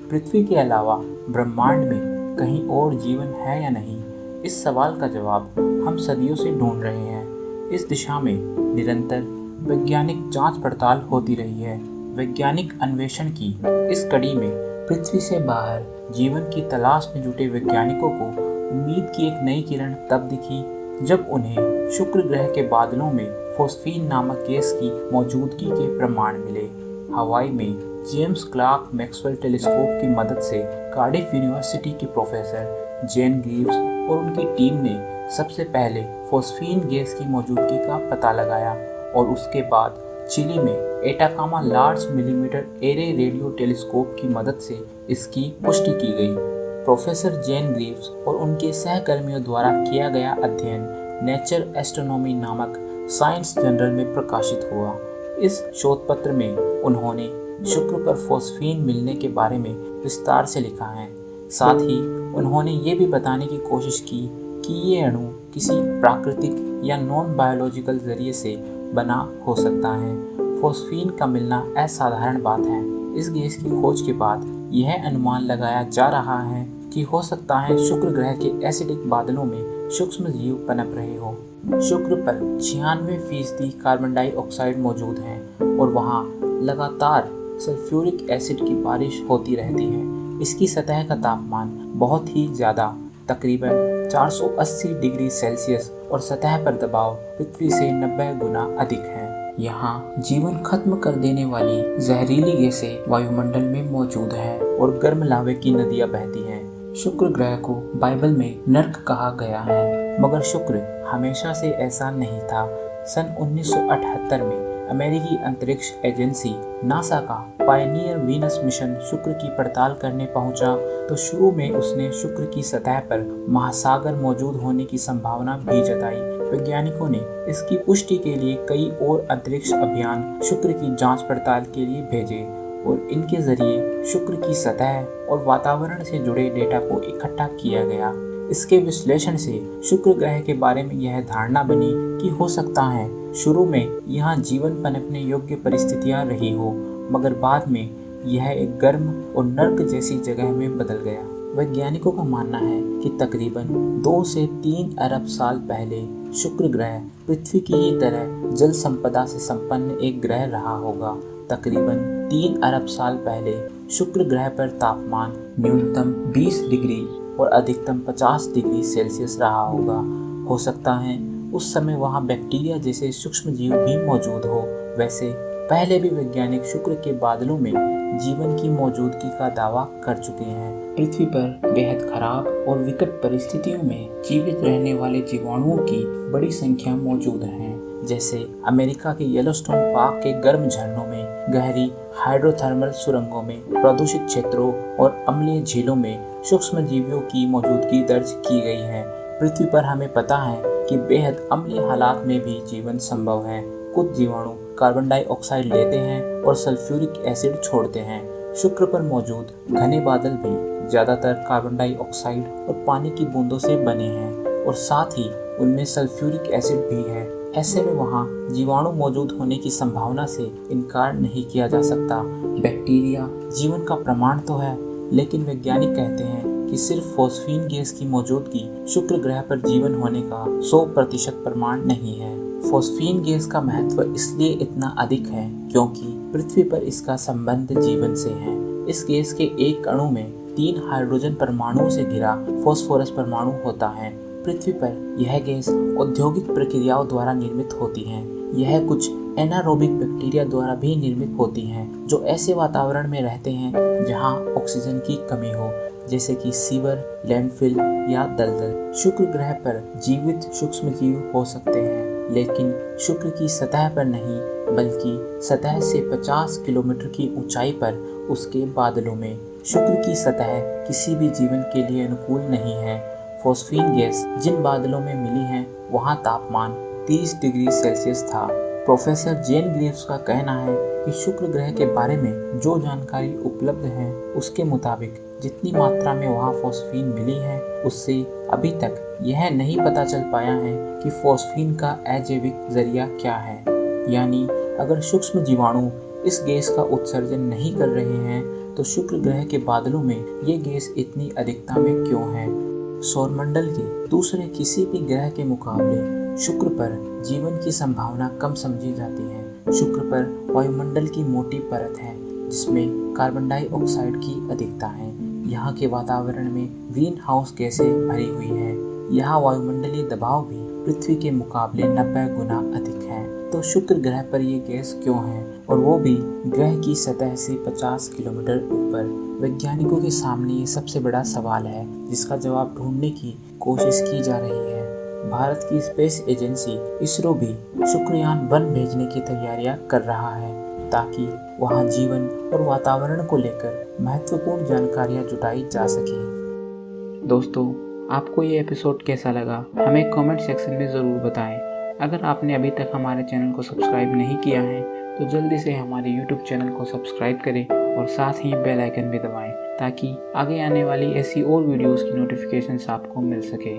पृथ्वी के अलावा ब्रह्मांड में कहीं और जीवन है या नहीं, इस सवाल का जवाब हम सदियों से ढूंढ रहे हैं। इस दिशा में निरंतर वैज्ञानिक जांच पड़ताल होती रही है। वैज्ञानिक अन्वेषण की इस कड़ी में पृथ्वी से बाहर जीवन की तलाश में जुटे वैज्ञानिकों को उम्मीद की एक नई किरण तब दिखी जब उन्हें शुक्र ग्रह के बादलों में फोस्फीन नामक गैस की मौजूदगी के प्रमाण मिले। हवाई में जेम्स क्लार्क मैक्सवेल टेलीस्कोप की मदद से कार्डिफ यूनिवर्सिटी के प्रोफेसर जेन ग्रीव्स और उनकी टीम ने सबसे पहले फोस्फीन गैस की मौजूदगी का पता लगाया और उसके बाद चिली में Atacama large millimetre array radio telescope की मदद से इसकी पुष्टि की गई। प्रोफेसर जेन ग्रीव्स और उनके सहकर्मियों द्वारा किया गया अध्ययन नेचर एस्ट्रोनॉमी नामक साइंस जर्नल में प्रकाशित हुआ। इस शोध पत्र में उन्होंने शुक्र पर फोस्फीन मिलने के बारे में विस्तार से लिखा है। साथ ही उन्होंने ये भी बताने की कोशिश की कि ये अणु किसी प्राकृतिक या नॉन बायोलॉजिकल जरिए से बना हो सकता है। फोस्फीन का मिलना असाधारण बात है। इस गैस की खोज के बाद यह अनुमान लगाया जा रहा है कि हो सकता है शुक्र ग्रह के एसिडिक बादलों में सूक्ष्म जीव पनप रहे हो। शुक्र पर 96% कार्बन डाइऑक्साइड मौजूद है और वहाँ लगातार सल्फ्यूरिक एसिड की बारिश होती रहती है। इसकी सतह का तापमान बहुत ही ज़्यादा, तकरीबन 480 डिग्री सेल्सियस, और सतह पर दबाव पृथ्वी से 90 गुना अधिक है। यहाँ जीवन खत्म कर देने वाली जहरीली गैसें वायुमंडल में मौजूद है और गर्म लावे की नदियाँ बहती हैं। शुक्र ग्रह को बाइबल में नर्क कहा गया है, मगर शुक्र हमेशा से ऐसा नहीं था। सन 1978 में अमेरिकी अंतरिक्ष एजेंसी नासा का पायनियर वीनस मिशन शुक्र की पड़ताल करने पहुंचा तो शुरू में उसने शुक्र की सतह पर महासागर मौजूद होने की संभावना भी जताई। वैज्ञानिकों ने इसकी पुष्टि के लिए कई और अंतरिक्ष अभियान शुक्र की जांच पड़ताल के लिए भेजे और इनके जरिए शुक्र की सतह और वातावरण से जुड़े डेटा को इकट्ठा किया गया। इसके विश्लेषण से शुक्र ग्रह के बारे में यह धारणा बनी कि हो सकता है शुरू में यहाँ जीवन पनपने योग्य परिस्थितियाँ रही हो, मगर बाद में यह एक गर्म और नर्क जैसी जगह में बदल गया। वैज्ञानिकों का मानना है कि तकरीबन 2 से 3 अरब साल पहले शुक्र ग्रह पृथ्वी की ही तरह जल संपदा से संपन्न एक ग्रह रहा होगा। तकरीबन 3 अरब साल पहले शुक्र ग्रह पर तापमान न्यूनतम 20 डिग्री और अधिकतम 50 डिग्री सेल्सियस रहा होगा। हो सकता है उस समय वहाँ बैक्टीरिया जैसे सूक्ष्म जीव भी मौजूद हो। वैसे पहले भी वैज्ञानिक शुक्र के बादलों में जीवन की मौजूदगी का दावा कर चुके हैं। पृथ्वी पर बेहद खराब और विकट परिस्थितियों में जीवित रहने वाले जीवाणुओं की बड़ी संख्या मौजूद है। जैसे अमेरिका के येलोस्टोन पार्क के गर्म झरनों में, गहरी हाइड्रोथर्मल सुरंगों में, प्रदूषित क्षेत्रों और अम्लीय झीलों में सूक्ष्म जीवियों की मौजूदगी दर्ज की गई है। पृथ्वी पर हमें पता है कि बेहद अम्लीय हालात में भी जीवन संभव है। कुछ जीवाणु कार्बन डाइऑक्साइड लेते हैं और सल्फ्यूरिक एसिड छोड़ते हैं। शुक्र पर मौजूद घने बादल भी ज़्यादातर कार्बन डाइऑक्साइड और पानी की बूंदों से बने हैं और साथ ही उनमें सल्फ्यूरिक एसिड भी है। ऐसे में वहाँ जीवाणु मौजूद होने की संभावना से इनकार नहीं किया जा सकता। बैक्टीरिया जीवन का प्रमाण तो है, लेकिन वैज्ञानिक कहते हैं कि सिर्फ फोस्फीन गैस की मौजूदगी शुक्र ग्रह पर जीवन होने का 100% प्रमाण नहीं है। फोस्फीन गैस का महत्व इसलिए इतना अधिक है क्योंकि पृथ्वी पर इसका संबंध जीवन से है। इस गैस के एक अणु में 3 हाइड्रोजन परमाणुओं से घिरा फास्फोरस परमाणु होता है। पृथ्वी पर यह गैस औद्योगिक प्रक्रियाओं द्वारा निर्मित होती है। यह कुछ एनारोबिक बैक्टीरिया द्वारा भी निर्मित होती हैं, जो ऐसे वातावरण में रहते हैं जहां ऑक्सीजन की कमी हो, जैसे कि सीवर, लैंडफिल या दलदल। शुक्र ग्रह पर जीवित सूक्ष्म जीव हो सकते हैं, लेकिन शुक्र की सतह पर नहीं, बल्कि सतह से 50 किलोमीटर की ऊंचाई पर उसके बादलों में। शुक्र की सतह किसी भी जीवन के लिए अनुकूल नहीं है। फोस्फीन गैस जिन बादलों में मिली है वहाँ तापमान 30 डिग्री सेल्सियस था। प्रोफेसर जेन ग्रीव्स का कहना है कि शुक्र ग्रह के बारे में जो जानकारी उपलब्ध है उसके मुताबिक जितनी मात्रा में वहाँ फोस्फीन मिली है उससे अभी तक यह नहीं पता चल पाया है कि फोस्फीन का अजैविक जरिया क्या है। यानी अगर सूक्ष्म जीवाणु इस गैस का उत्सर्जन नहीं कर रहे हैं तो शुक्र ग्रह के बादलों में ये गैस इतनी अधिकता में क्यों है? सौरमंडल के दूसरे किसी भी ग्रह के मुकाबले शुक्र पर जीवन की संभावना कम समझी जाती है। शुक्र पर वायुमंडल की मोटी परत है जिसमें कार्बन डाइऑक्साइड की अधिकता है। यहाँ के वातावरण में ग्रीन हाउस गैसें भरी हुई है। यहाँ वायुमंडलीय दबाव भी पृथ्वी के मुकाबले 90 गुना अधिक है। तो शुक्र ग्रह पर ये गैस क्यों है, और वो भी ग्रह की सतह से 50 किलोमीटर ऊपर? वैज्ञानिकों के सामने ये सबसे बड़ा सवाल है जिसका जवाब ढूंढने की कोशिश की जा रही है। भारत की स्पेस एजेंसी इसरो भी शुक्रयान 1 भेजने की तैयारियां कर रहा है ताकि वहां जीवन और वातावरण को लेकर महत्वपूर्ण जानकारियां जुटाई जा सके। दोस्तों, आपको ये एपिसोड कैसा लगा हमें कमेंट सेक्शन में ज़रूर बताएं। अगर आपने अभी तक हमारे चैनल को सब्सक्राइब नहीं किया है तो जल्दी से हमारे YouTube चैनल को सब्सक्राइब करें और साथ ही बेल आइकन भी दबाएं ताकि आगे आने वाली ऐसी और वीडियोस की नोटिफिकेशंस आपको मिल सके।